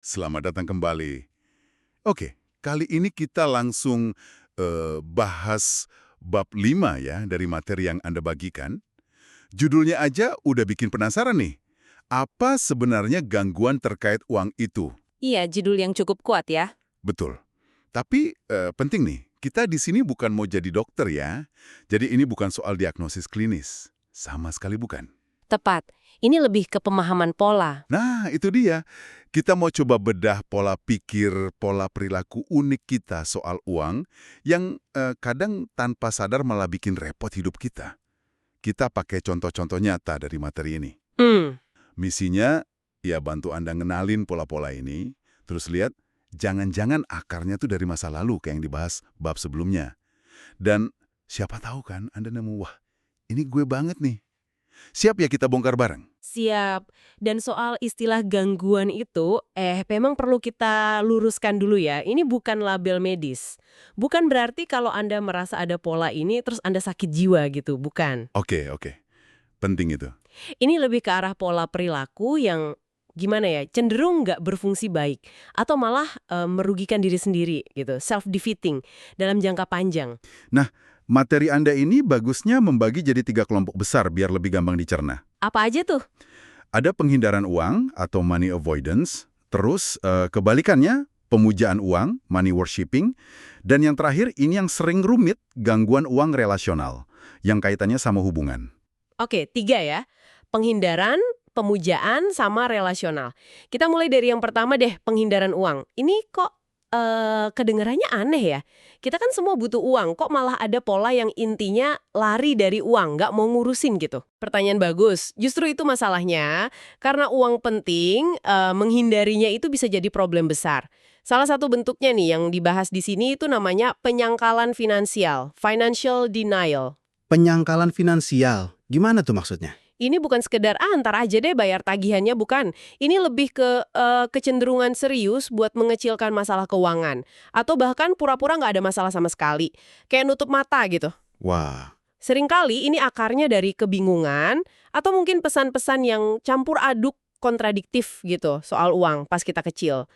Selamat datang kembali. Oke, kali ini kita langsung bahas bab 5 ya dari materi yang Anda bagikan. Judulnya aja udah bikin penasaran nih. Apa sebenarnya gangguan terkait uang itu? Iya, judul yang cukup kuat ya. Betul. Tapi penting nih, kita di sini bukan mau jadi dokter ya. Jadi ini bukan soal diagnosis klinis. Sama sekali bukan. Tepat. Ini lebih ke pemahaman pola. Nah, itu dia. Kita mau coba bedah pola pikir, pola perilaku unik kita soal uang yang kadang tanpa sadar malah bikin repot hidup kita. Kita pakai contoh-contoh nyata dari materi ini. Hmm, Misinya, ya bantu Anda ngenalin pola-pola ini, terus lihat, jangan-jangan akarnya tuh dari masa lalu kayak yang dibahas bab sebelumnya. Dan siapa tahu kan Anda nemu, wah ini gue banget nih. Siap ya kita bongkar bareng? siap. Dan soal istilah gangguan itu, memang perlu kita luruskan dulu ya. Ini bukan label medis. Bukan berarti kalau Anda merasa ada pola ini, terus Anda sakit jiwa gitu. Bukan. Oke, oke. Penting itu. Ini lebih ke arah pola perilaku yang gimana ya, cenderung nggak berfungsi baik. Atau malah merugikan diri sendiri gitu. Self-defeating dalam jangka panjang. Nah, materi Anda ini bagusnya membagi jadi 3 kelompok besar biar lebih gampang dicerna. Apa aja tuh? Ada penghindaran uang atau money avoidance, terus kebalikannya pemujaan uang, money worshipping, dan yang terakhir ini yang sering rumit, gangguan uang relasional, yang kaitannya sama hubungan. Oke, 3 ya. Penghindaran, pemujaan, sama relasional. Kita mulai dari yang pertama deh, penghindaran uang. Ini kok kedengarannya aneh ya? Kita kan semua butuh uang, kok malah ada pola yang intinya lari dari uang, nggak mau ngurusin gitu. Pertanyaan bagus. Justru itu masalahnya, karena uang penting, menghindarinya itu bisa jadi problem besar. Salah satu bentuknya nih yang dibahas di sini itu namanya penyangkalan finansial, financial denial. Penyangkalan finansial, gimana tuh maksudnya? Ini bukan sekedar, ntar aja deh bayar tagihannya, bukan. Ini lebih ke kecenderungan serius buat mengecilkan masalah keuangan. Atau bahkan pura-pura nggak ada masalah sama sekali. Kayak nutup mata gitu. Wah, Seringkali ini akarnya dari kebingungan, atau mungkin pesan-pesan yang campur aduk kontradiktif gitu soal uang pas kita kecil.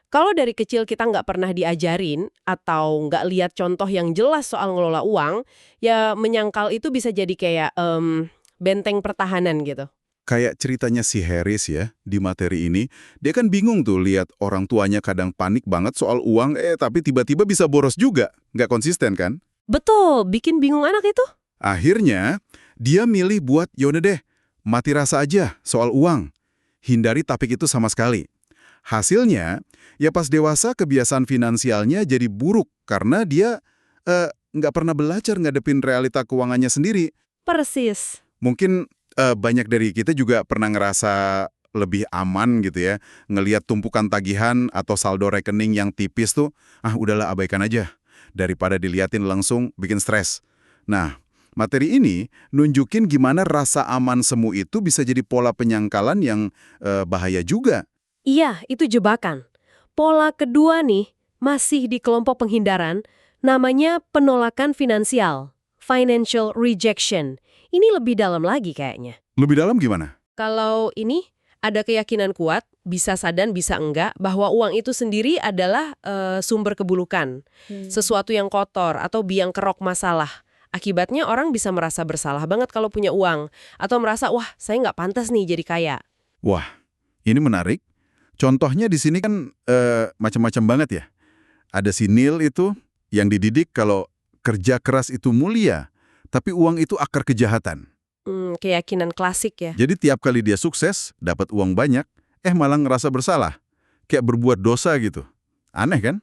Kalau dari kecil kita nggak pernah diajarin, atau nggak lihat contoh yang jelas soal ngelola uang, ya menyangkal itu bisa jadi kayak benteng pertahanan gitu. Kayak ceritanya si Harris ya, di materi ini, dia kan bingung tuh lihat orang tuanya kadang panik banget soal uang, tapi tiba-tiba bisa boros juga. Nggak konsisten kan? Betul, bikin bingung anak itu. Akhirnya, dia milih buat, yaudah deh, mati rasa aja soal uang. Hindari topik itu sama sekali. Hasilnya, ya pas dewasa kebiasaan finansialnya jadi buruk karena dia nggak pernah belajar ngadepin realita keuangannya sendiri. Persis. Mungkin banyak dari kita juga pernah ngerasa lebih aman gitu ya, ngelihat tumpukan tagihan atau saldo rekening yang tipis tuh, udahlah abaikan aja, daripada diliatin langsung bikin stres. Nah, materi ini nunjukin gimana rasa aman semu itu bisa jadi pola penyangkalan yang bahaya juga. Iya, itu jebakan. Pola kedua nih, masih di kelompok penghindaran, namanya penolakan finansial, financial rejection. Ini lebih dalam lagi kayaknya. Lebih dalam gimana? Kalau ini, ada keyakinan kuat, bisa sadar bisa enggak, bahwa uang itu sendiri adalah sumber keburukan. Sesuatu yang kotor atau biang kerok masalah. Akibatnya orang bisa merasa bersalah banget kalau punya uang. Atau merasa, wah saya nggak pantas nih jadi kaya. Wah, ini menarik. Contohnya di sini kan macam-macam banget ya. Ada si Neil itu yang dididik kalau kerja keras itu mulia, tapi uang itu akar kejahatan. Keyakinan klasik ya. Jadi tiap kali dia sukses, dapat uang banyak, malah ngerasa bersalah. Kayak berbuat dosa gitu. Aneh kan?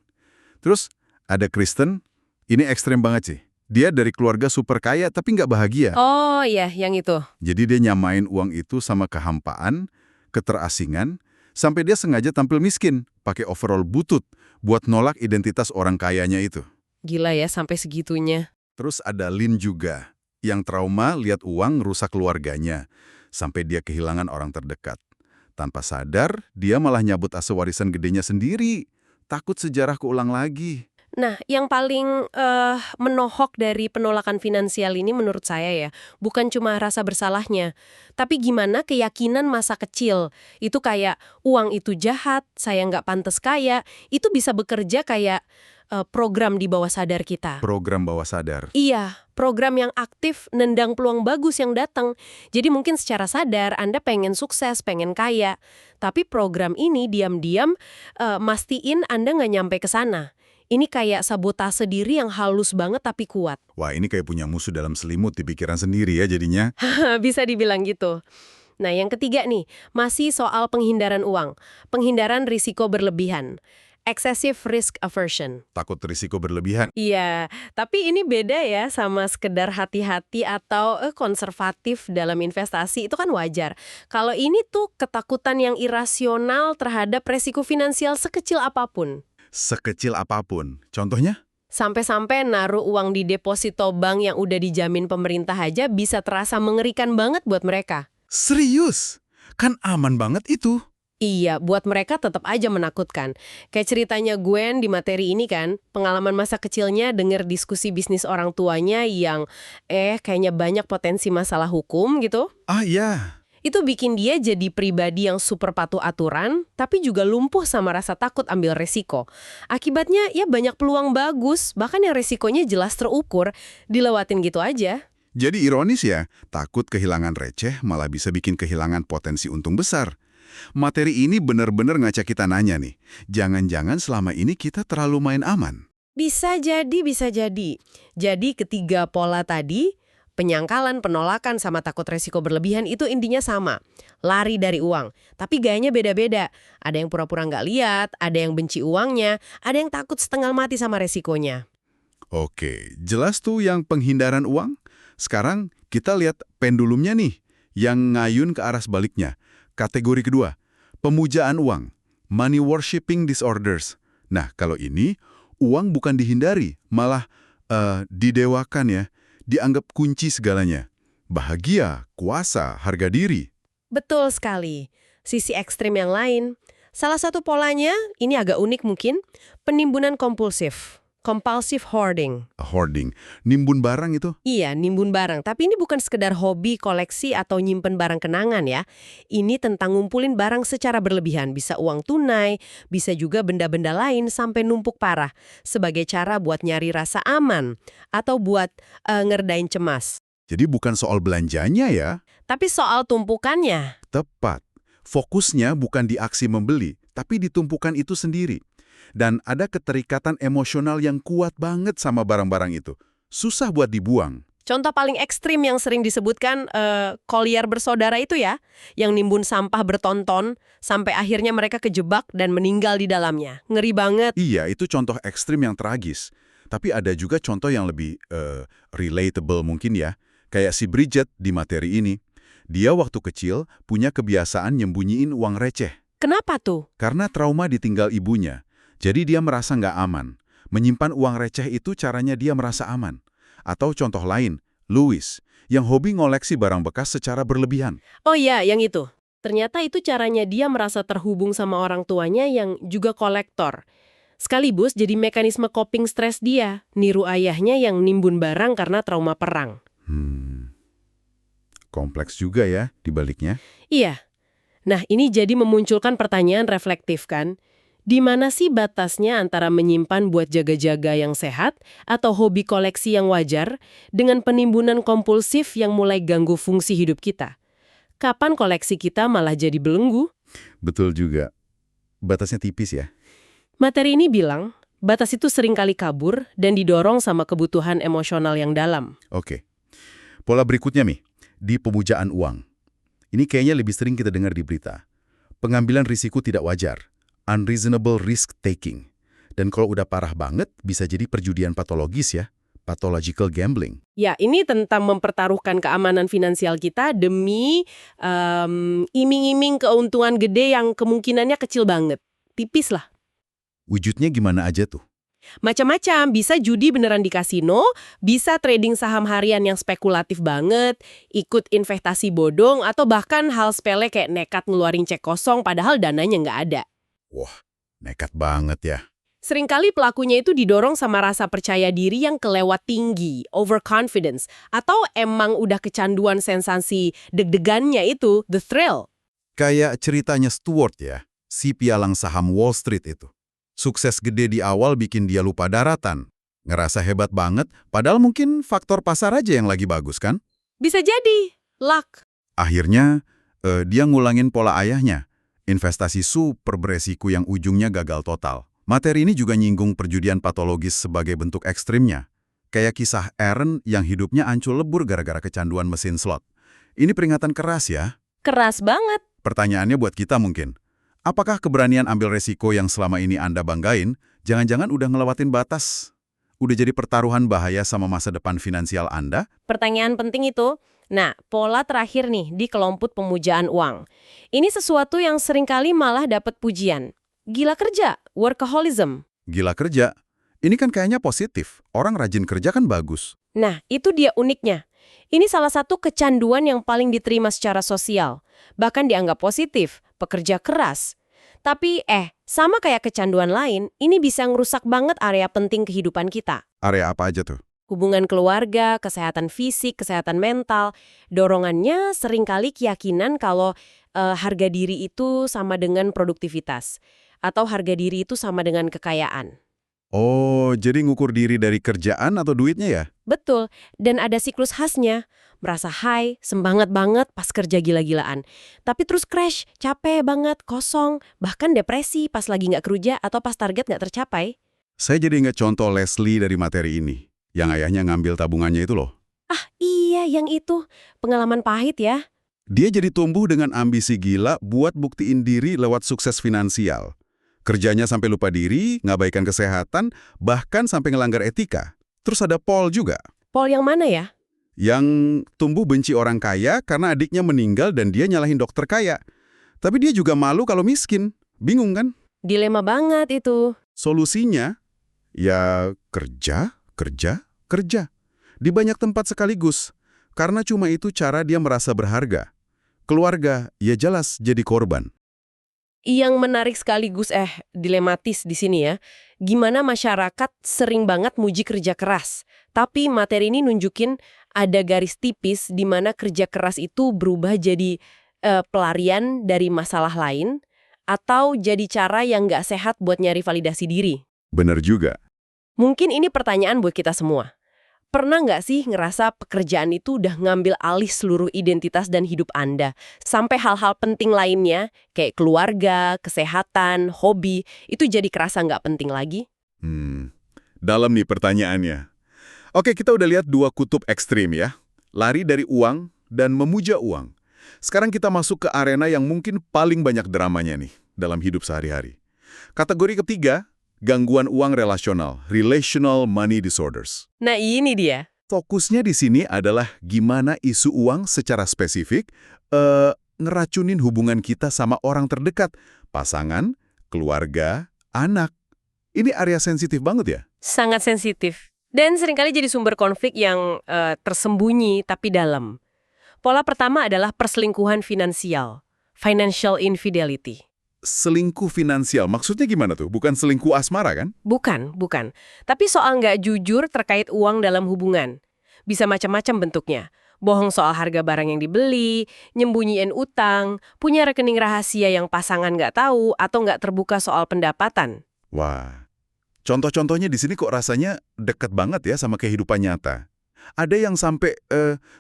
Terus ada Kristen, ini ekstrem banget sih. Dia dari keluarga super kaya tapi nggak bahagia. Oh iya, yang itu. Jadi dia nyamain uang itu sama kehampaan, keterasingan, sampai dia sengaja tampil miskin, pakai overall butut, buat nolak identitas orang kayanya itu. Gila ya, sampai segitunya. Terus ada Lin juga, yang trauma lihat uang rusak keluarganya, sampai dia kehilangan orang terdekat. Tanpa sadar, dia malah nyabut asa warisan gedenya sendiri. Takut sejarah keulang lagi. Nah, yang paling menohok dari penolakan finansial ini menurut saya ya, bukan cuma rasa bersalahnya, tapi gimana keyakinan masa kecil. Itu kayak, uang itu jahat, saya nggak pantas kaya, itu bisa bekerja kayak program di bawah sadar kita. Program bawah sadar. Iya, program yang aktif nendang peluang bagus yang datang. Jadi mungkin secara sadar Anda pengen sukses, pengen kaya. Tapi program ini diam-diam mastiin Anda nggak nyampe ke sana. Ini kayak sabotase diri yang halus banget tapi kuat. Wah, ini kayak punya musuh dalam selimut di pikiran sendiri ya jadinya. Bisa dibilang gitu. Nah, yang ketiga nih, masih soal penghindaran uang. Penghindaran risiko berlebihan. Excessive risk aversion. Takut risiko berlebihan. Iya, tapi ini beda ya sama sekedar hati-hati atau konservatif dalam investasi, itu kan wajar. Kalau ini tuh ketakutan yang irasional terhadap resiko finansial sekecil apapun. Sekecil apapun. Contohnya? Sampai-sampai naruh uang di deposito bank yang udah dijamin pemerintah aja bisa terasa mengerikan banget buat mereka. Serius? Kan aman banget itu. Iya, buat mereka tetap aja menakutkan. Kayak ceritanya Gwen di materi ini kan, pengalaman masa kecilnya denger diskusi bisnis orang tuanya yang kayaknya banyak potensi masalah hukum gitu. Ah iya. Itu bikin dia jadi pribadi yang super patuh aturan, tapi juga lumpuh sama rasa takut ambil resiko. Akibatnya ya banyak peluang bagus, bahkan yang resikonya jelas terukur, dilewatin gitu aja. Jadi ironis ya, takut kehilangan receh malah bisa bikin kehilangan potensi untung besar. Materi ini benar-benar ngajak kita nanya nih, jangan-jangan selama ini kita terlalu main aman? Bisa jadi, bisa jadi. Jadi ketiga pola tadi, penyangkalan, penolakan, sama takut resiko berlebihan itu intinya sama. Lari dari uang. Tapi gayanya beda-beda. Ada yang pura-pura nggak lihat, ada yang benci uangnya, ada yang takut setengah mati sama resikonya. Oke, jelas tuh yang penghindaran uang. Sekarang kita lihat pendulumnya nih, yang ngayun ke arah sebaliknya. Kategori kedua, pemujaan uang, money worshipping disorders. Nah, kalau ini, uang bukan dihindari, malah didewakan ya, dianggap kunci segalanya. Bahagia, kuasa, harga diri. Betul sekali. Sisi ekstrim yang lain. Salah satu polanya, ini agak unik mungkin, penimbunan kompulsif. Compulsive hoarding. Hoarding, nimbun barang itu. Iya, nimbun barang. Tapi ini bukan sekedar hobi, koleksi, atau nyimpen barang kenangan ya. Ini tentang ngumpulin barang secara berlebihan. Bisa uang tunai, bisa juga benda-benda lain sampai numpuk parah. Sebagai cara buat nyari rasa aman. Atau buat ngerdain cemas. Jadi bukan soal belanjanya ya. Tapi soal tumpukannya. Tepat. Fokusnya bukan di aksi membeli, tapi di tumpukan itu sendiri. Dan ada keterikatan emosional yang kuat banget sama barang-barang itu. Susah buat dibuang. Contoh paling ekstrim yang sering disebutkan Collier bersaudara itu ya, yang nimbun sampah bertonton sampai akhirnya mereka kejebak dan meninggal di dalamnya. Ngeri banget. Iya, itu contoh ekstrim yang tragis. Tapi ada juga contoh yang lebih relatable mungkin ya. Kayak si Bridget di materi ini. Dia waktu kecil punya kebiasaan nyembunyiin uang receh. Kenapa tuh? Karena trauma ditinggal ibunya. Jadi dia merasa nggak aman. Menyimpan uang receh itu caranya dia merasa aman. Atau contoh lain, Louis, yang hobi ngoleksi barang bekas secara berlebihan. Oh iya, yang itu. Ternyata itu caranya dia merasa terhubung sama orang tuanya yang juga kolektor. Sekaligus jadi mekanisme coping stres dia, niru ayahnya yang nimbun barang karena trauma perang. Kompleks juga ya dibaliknya. Iya. Nah, ini jadi memunculkan pertanyaan reflektif kan? Di mana sih batasnya antara menyimpan buat jaga-jaga yang sehat atau hobi koleksi yang wajar dengan penimbunan kompulsif yang mulai ganggu fungsi hidup kita? Kapan koleksi kita malah jadi belenggu? Betul juga. Batasnya tipis ya. Materi ini bilang, batas itu sering kali kabur dan didorong sama kebutuhan emosional yang dalam. Oke. Pola berikutnya nih, di pemujaan uang. Ini kayaknya lebih sering kita dengar di berita. Pengambilan risiko tidak wajar. Unreasonable risk taking. Dan kalau udah parah banget, bisa jadi perjudian patologis ya. Pathological gambling. Ya, ini tentang mempertaruhkan keamanan finansial kita demi iming-iming keuntungan gede yang kemungkinannya kecil banget. Tipis lah. Wujudnya gimana aja tuh? Macam-macam, bisa judi beneran di kasino, bisa trading saham harian yang spekulatif banget, ikut investasi bodong, atau bahkan hal sepele kayak nekat ngeluarin cek kosong padahal dananya nggak ada. Wah, nekat banget ya. Seringkali pelakunya itu didorong sama rasa percaya diri yang kelewat tinggi, overconfidence, atau emang udah kecanduan sensasi deg-degannya itu, the thrill. Kayak ceritanya Stewart ya, si pialang saham Wall Street itu. Sukses gede di awal bikin dia lupa daratan. Ngerasa hebat banget, padahal mungkin faktor pasar aja yang lagi bagus kan? Bisa jadi, luck. Akhirnya, dia ngulangin pola ayahnya. Investasi super beresiko yang ujungnya gagal total. Materi ini juga nyinggung perjudian patologis sebagai bentuk ekstrimnya. Kayak kisah Aaron yang hidupnya ancur lebur gara-gara kecanduan mesin slot. Ini peringatan keras ya. Keras banget. Pertanyaannya buat kita mungkin. Apakah keberanian ambil resiko yang selama ini Anda banggain, jangan-jangan udah ngelewatin batas? Udah jadi pertaruhan bahaya sama masa depan finansial Anda? Pertanyaan penting itu. Nah, pola terakhir nih di kelompok pemujaan uang. Ini sesuatu yang seringkali malah dapat pujian. Gila kerja, workaholism. Gila kerja. Ini kan kayaknya positif. Orang rajin kerja kan bagus. Nah, itu dia uniknya. Ini salah satu kecanduan yang paling diterima secara sosial. Bahkan dianggap positif, pekerja keras. Tapi sama kayak kecanduan lain, ini bisa ngerusak banget area penting kehidupan kita. Area apa aja tuh? Hubungan keluarga, kesehatan fisik, kesehatan mental. Dorongannya seringkali keyakinan kalau harga diri itu sama dengan produktivitas. Atau harga diri itu sama dengan kekayaan. Oh, jadi ngukur diri dari kerjaan atau duitnya ya? Betul, dan ada siklus khasnya. Merasa high, semangat banget pas kerja gila-gilaan. Tapi terus crash, capek banget, kosong, bahkan depresi pas lagi nggak kerja atau pas target nggak tercapai. Saya jadi ingat contoh Leslie dari materi ini. Yang ayahnya ngambil tabungannya itu loh. Ah iya, yang itu. Pengalaman pahit ya. Dia jadi tumbuh dengan ambisi gila buat buktiin diri lewat sukses finansial. Kerjanya sampai lupa diri, ngabaikan kesehatan, bahkan sampai ngelanggar etika. Terus ada Paul juga. Paul yang mana ya? Yang tumbuh benci orang kaya karena adiknya meninggal dan dia nyalahin dokter kaya. Tapi dia juga malu kalau miskin. Bingung kan? Dilema banget itu. Solusinya, ya kerja, kerja, kerja. Di banyak tempat sekaligus. Karena cuma itu cara dia merasa berharga. Keluarga, ya jelas jadi korban. Yang menarik sekaligus dilematis di sini ya. Gimana masyarakat sering banget muji kerja keras. Tapi materi ini nunjukin ada garis tipis di mana kerja keras itu berubah jadi pelarian dari masalah lain atau jadi cara yang nggak sehat buat nyari validasi diri. Bener juga. Mungkin ini pertanyaan buat kita semua. Pernah nggak sih ngerasa pekerjaan itu udah ngambil alih seluruh identitas dan hidup Anda? Sampai hal-hal penting lainnya, kayak keluarga, kesehatan, hobi, itu jadi kerasa nggak penting lagi? Dalam nih pertanyaannya. Oke, kita udah lihat dua kutub ekstrim ya. Lari dari uang dan memuja uang. Sekarang kita masuk ke arena yang mungkin paling banyak dramanya nih dalam hidup sehari-hari. Kategori ketiga, gangguan uang relasional, relational money disorders. Nah ini dia. Fokusnya di sini adalah gimana isu uang secara spesifik ngeracunin hubungan kita sama orang terdekat, pasangan, keluarga, anak. Ini area sensitif banget ya? Sangat sensitif. Dan seringkali jadi sumber konflik yang tersembunyi tapi dalam. Pola pertama adalah perselingkuhan finansial, financial infidelity. Selingkuh finansial, maksudnya gimana tuh? Bukan selingkuh asmara kan? Bukan. Tapi soal nggak jujur terkait uang dalam hubungan. Bisa macam-macam bentuknya. Bohong soal harga barang yang dibeli, nyembunyiin utang, punya rekening rahasia yang pasangan nggak tahu, atau nggak terbuka soal pendapatan. Wah, contoh-contohnya di sini kok rasanya deket banget ya sama kehidupan nyata. Ada yang sampai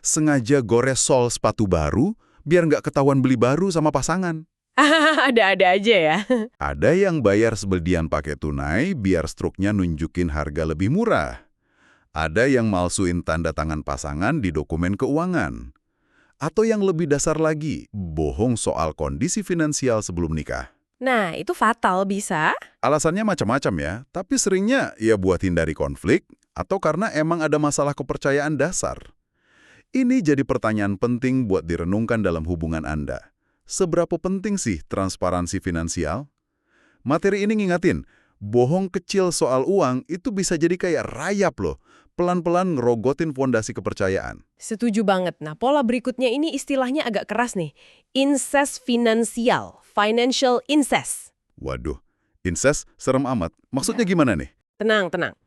sengaja gores sol sepatu baru, biar nggak ketahuan beli baru sama pasangan. Ada-ada aja ya. Ada yang bayar sebeldian pakai tunai biar struknya nunjukin harga lebih murah. Ada yang malsuin tanda tangan pasangan di dokumen keuangan. Atau yang lebih dasar lagi, bohong soal kondisi finansial sebelum nikah. Nah, itu fatal bisa. Alasannya macam-macam ya, tapi seringnya ya buat hindari konflik atau karena emang ada masalah kepercayaan dasar. Ini jadi pertanyaan penting buat direnungkan dalam hubungan Anda. Seberapa penting sih transparansi finansial? Materi ini ngingatin, bohong kecil soal uang itu bisa jadi kayak rayap loh, pelan-pelan ngerogotin fondasi kepercayaan. Setuju banget. Nah, pola berikutnya ini istilahnya agak keras nih. Incest finansial, financial incest. Waduh, Incest serem amat. Maksudnya gimana nih? Tenang, tenang.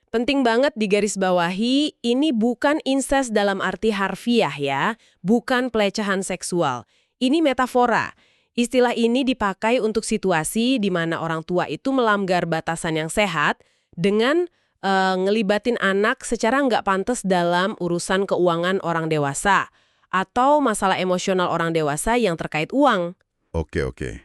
Penting banget digarisbawahi, ini bukan incest dalam arti harfiah ya, bukan pelecehan seksual. Ini metafora. Istilah ini dipakai untuk situasi di mana orang tua itu melanggar batasan yang sehat dengan ngelibatin anak secara nggak pantas dalam urusan keuangan orang dewasa atau masalah emosional orang dewasa yang terkait uang. Oke.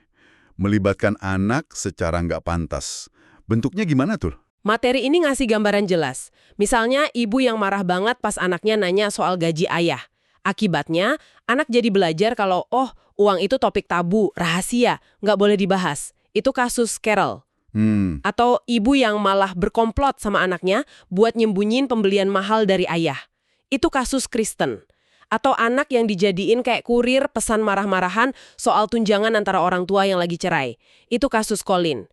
Melibatkan anak secara nggak pantas. Bentuknya gimana tuh? Materi ini ngasih gambaran jelas. Misalnya ibu yang marah banget pas anaknya nanya soal gaji ayah. Akibatnya, anak jadi belajar kalau, uang itu topik tabu, rahasia, nggak boleh dibahas. Itu kasus Carol. Atau ibu yang malah berkomplot sama anaknya buat nyembunyiin pembelian mahal dari ayah. Itu kasus Kristen. Atau anak yang dijadiin kayak kurir pesan marah-marahan soal tunjangan antara orang tua yang lagi cerai. Itu kasus Colin.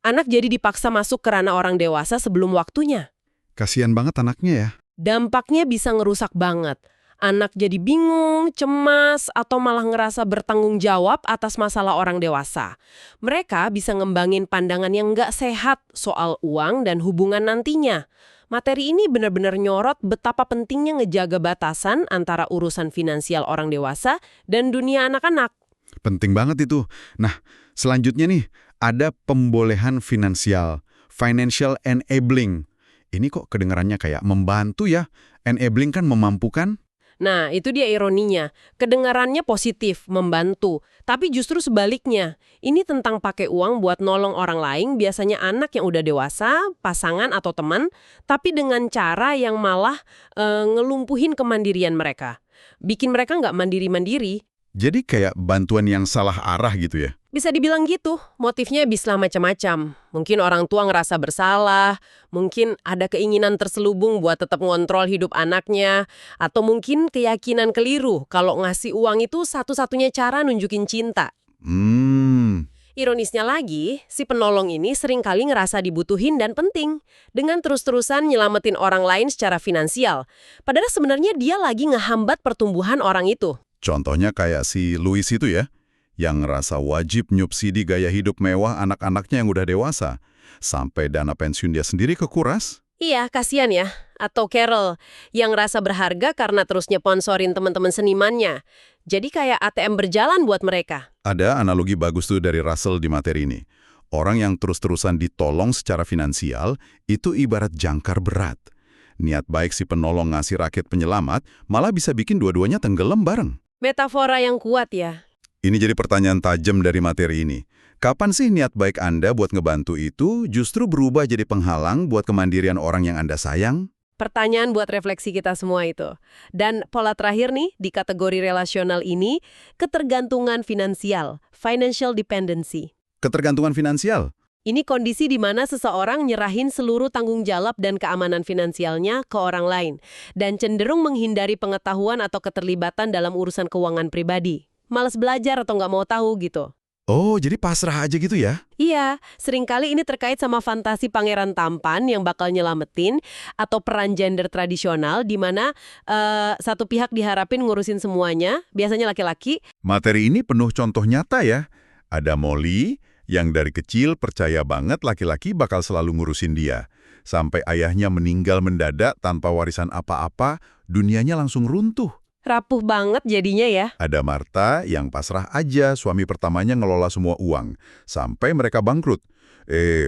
Anak jadi dipaksa masuk ke ranah orang dewasa sebelum waktunya. Kasian banget anaknya ya. Dampaknya bisa ngerusak banget. Anak jadi bingung, cemas, atau malah ngerasa bertanggung jawab atas masalah orang dewasa. Mereka bisa ngembangin pandangan yang nggak sehat soal uang dan hubungan nantinya. Materi ini benar-benar nyorot betapa pentingnya ngejaga batasan antara urusan finansial orang dewasa dan dunia anak-anak. Penting banget itu. Nah, selanjutnya nih, ada pembolehan finansial, financial enabling. Ini kok kedengarannya kayak membantu ya? Enabling kan memampukan? Nah, itu dia ironinya. Kedengarannya positif, membantu. Tapi justru sebaliknya. Ini tentang pakai uang buat nolong orang lain, biasanya anak yang udah dewasa, pasangan atau teman, tapi dengan cara yang malah ngelumpuhin kemandirian mereka. Bikin mereka nggak mandiri-mandiri. Jadi kayak bantuan yang salah arah gitu ya? Bisa dibilang gitu, motifnya bisa macam-macam. Mungkin orang tua ngerasa bersalah, mungkin ada keinginan terselubung buat tetap ngontrol hidup anaknya, atau mungkin keyakinan keliru kalau ngasih uang itu satu-satunya cara nunjukin cinta. Ironisnya lagi, si penolong ini seringkali ngerasa dibutuhin dan penting, dengan terus-terusan nyelamatin orang lain secara finansial. Padahal sebenarnya dia lagi ngehambat pertumbuhan orang itu. Contohnya kayak si Louis itu ya, yang ngerasa wajib nyubsidi gaya hidup mewah anak-anaknya yang udah dewasa, sampai dana pensiun dia sendiri kekuras. Iya, kasihan ya. Atau Carol, yang ngerasa berharga karena terus nyeponsorin teman-teman senimannya. Jadi kayak ATM berjalan buat mereka. Ada analogi bagus tuh dari Russell di materi ini. Orang yang terus-terusan ditolong secara finansial, itu ibarat jangkar berat. Niat baik si penolong ngasih rakit penyelamat, malah bisa bikin dua-duanya tenggelam bareng. Metafora yang kuat ya. Ini jadi pertanyaan tajam dari materi ini. Kapan sih niat baik Anda buat ngebantu itu justru berubah jadi penghalang buat kemandirian orang yang Anda sayang? Pertanyaan buat refleksi kita semua itu. Dan pola terakhir nih, di kategori relasional ini, ketergantungan finansial, financial dependency. Ketergantungan finansial? Ini kondisi di mana seseorang nyerahin seluruh tanggung jawab dan keamanan finansialnya ke orang lain, dan cenderung menghindari pengetahuan atau keterlibatan dalam urusan keuangan pribadi. Malas belajar atau nggak mau tahu gitu. Oh, jadi pasrah aja gitu ya? Iya, seringkali ini terkait sama fantasi pangeran tampan yang bakal nyelamatin, atau peran gender tradisional di mana satu pihak diharapin ngurusin semuanya, biasanya laki-laki. Materi ini penuh contoh nyata ya. Ada Molly yang dari kecil percaya banget laki-laki bakal selalu ngurusin dia. Sampai ayahnya meninggal mendadak tanpa warisan apa-apa, dunianya langsung runtuh. Rapuh banget jadinya ya. Ada Martha yang pasrah aja, suami pertamanya ngelola semua uang. Sampai mereka bangkrut.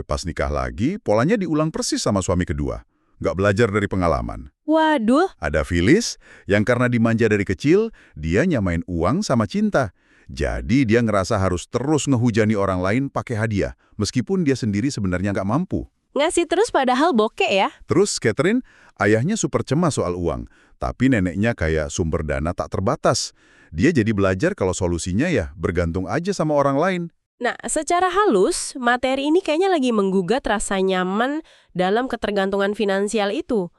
Pas nikah lagi, polanya diulang persis sama suami kedua. Nggak belajar dari pengalaman. Waduh. Ada Phyllis yang karena dimanja dari kecil, dia nyamain uang sama cinta. Jadi dia ngerasa harus terus ngehujani orang lain pakai hadiah, meskipun dia sendiri sebenarnya nggak mampu. Ngasih terus padahal bokeh ya. Terus Catherine, ayahnya super cemas soal uang, tapi neneknya kayak sumber dana tak terbatas. Dia jadi belajar kalau solusinya ya bergantung aja sama orang lain. Nah, secara halus, materi ini kayaknya lagi menggugat rasa nyaman dalam ketergantungan finansial itu.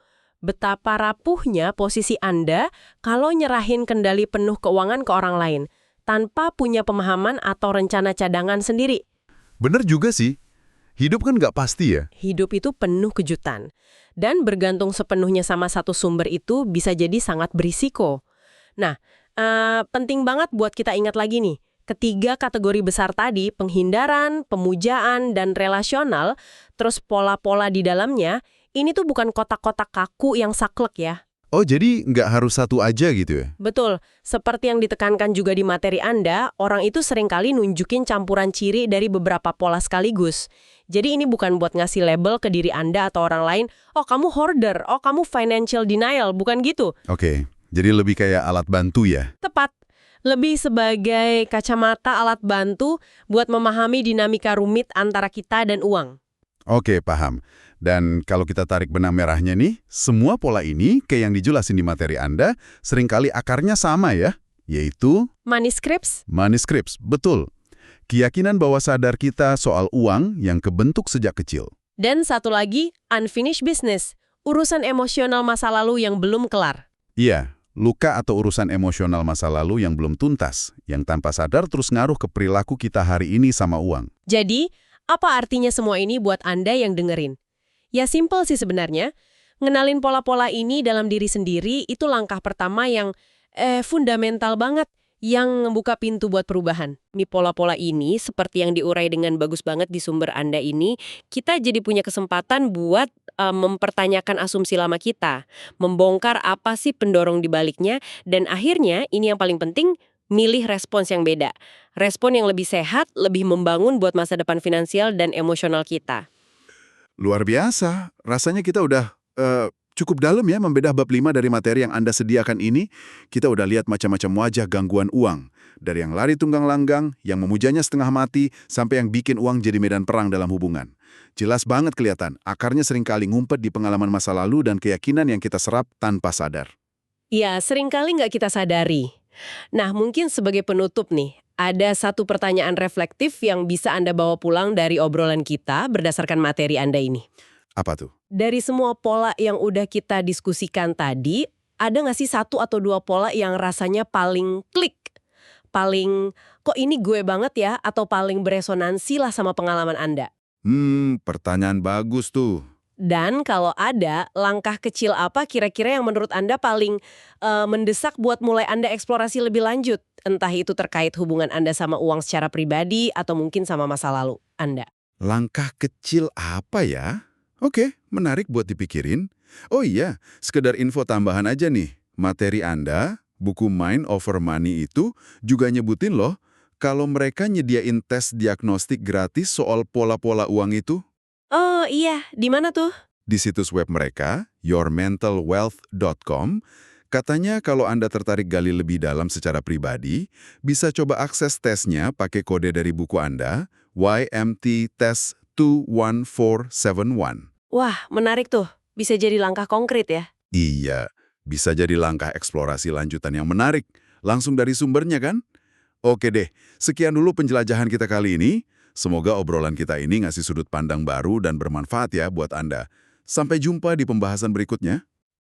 Betapa rapuhnya posisi Anda kalau nyerahin kendali penuh keuangan ke orang lain, tanpa punya pemahaman atau rencana cadangan sendiri. Bener juga sih. Hidup kan nggak pasti ya? Hidup itu penuh kejutan. Dan bergantung sepenuhnya sama satu sumber itu bisa jadi sangat berisiko. Nah, penting banget buat kita ingat lagi nih, ketiga kategori besar tadi, penghindaran, pemujaan, dan relasional, terus pola-pola di dalamnya, ini tuh bukan kotak-kotak kaku yang saklek ya. Oh, jadi nggak harus satu aja gitu ya? Betul, seperti yang ditekankan juga di materi Anda, orang itu seringkali nunjukin campuran ciri dari beberapa pola sekaligus. Jadi ini bukan buat ngasih label ke diri Anda atau orang lain, oh kamu hoarder, oh kamu financial denial, bukan gitu. Oke, jadi lebih kayak alat bantu ya? Tepat. Lebih sebagai kacamata alat bantu buat memahami dinamika rumit antara kita dan uang. Oke, paham. Dan kalau kita tarik benang merahnya nih, semua pola ini, kayak yang dijelasin di materi Anda, seringkali akarnya sama ya, yaitu Manuscripts? manuscripts, betul. Keyakinan bawah sadar kita soal uang yang kebentuk sejak kecil. Dan satu lagi, unfinished business. Urusan emosional masa lalu yang belum kelar. Iya, luka atau urusan emosional masa lalu yang belum tuntas, yang tanpa sadar terus ngaruh ke perilaku kita hari ini sama uang. Jadi, apa artinya semua ini buat Anda yang dengerin? Ya simpel sih sebenarnya. Ngenalin pola-pola ini dalam diri sendiri itu langkah pertama yang fundamental banget, yang membuka pintu buat perubahan. Nih pola-pola ini, seperti yang diurai dengan bagus banget di sumber Anda ini, kita jadi punya kesempatan buat mempertanyakan asumsi lama kita, membongkar apa sih pendorong di baliknya, dan akhirnya, ini yang paling penting, milih respons yang beda. Respon yang lebih sehat, lebih membangun buat masa depan finansial dan emosional kita. Luar biasa, rasanya kita udah cukup dalam ya membedah bab 5 dari materi yang Anda sediakan ini. Kita udah lihat macam-macam wajah gangguan uang. Dari yang lari tunggang langgang, yang memujanya setengah mati, sampai yang bikin uang jadi medan perang dalam hubungan. Jelas banget kelihatan, akarnya seringkali ngumpet di pengalaman masa lalu dan keyakinan yang kita serap tanpa sadar. Ya, seringkali nggak kita sadari. Nah, mungkin sebagai penutup nih, ada satu pertanyaan reflektif yang bisa Anda bawa pulang dari obrolan kita berdasarkan materi Anda ini. Apa tuh? Dari semua pola yang udah kita diskusikan tadi, ada nggak sih satu atau dua pola yang rasanya paling klik? Paling, kok ini gue banget ya? Atau paling beresonansi lah sama pengalaman Anda? Pertanyaan bagus tuh. Dan kalau ada, langkah kecil apa kira-kira yang menurut Anda paling mendesak buat mulai Anda eksplorasi lebih lanjut? Entah itu terkait hubungan Anda sama uang secara pribadi atau mungkin sama masa lalu Anda. Langkah kecil apa ya? Oke, menarik buat dipikirin. Oh iya, sekedar info tambahan aja nih. Materi Anda, buku Mind Over Money itu juga nyebutin loh, kalau mereka nyediain tes diagnostik gratis soal pola-pola uang itu. Oh iya, di mana tuh? Di situs web mereka, yourmentalwealth.com, katanya kalau Anda tertarik gali lebih dalam secara pribadi, bisa coba akses tesnya pakai kode dari buku Anda, YMT Test 21471. Wah, menarik tuh. Bisa jadi langkah konkret ya? Iya, bisa jadi langkah eksplorasi lanjutan yang menarik. Langsung dari sumbernya kan? Oke deh, sekian dulu penjelajahan kita kali ini. Semoga obrolan kita ini ngasih sudut pandang baru dan bermanfaat ya buat Anda. Sampai jumpa di pembahasan berikutnya.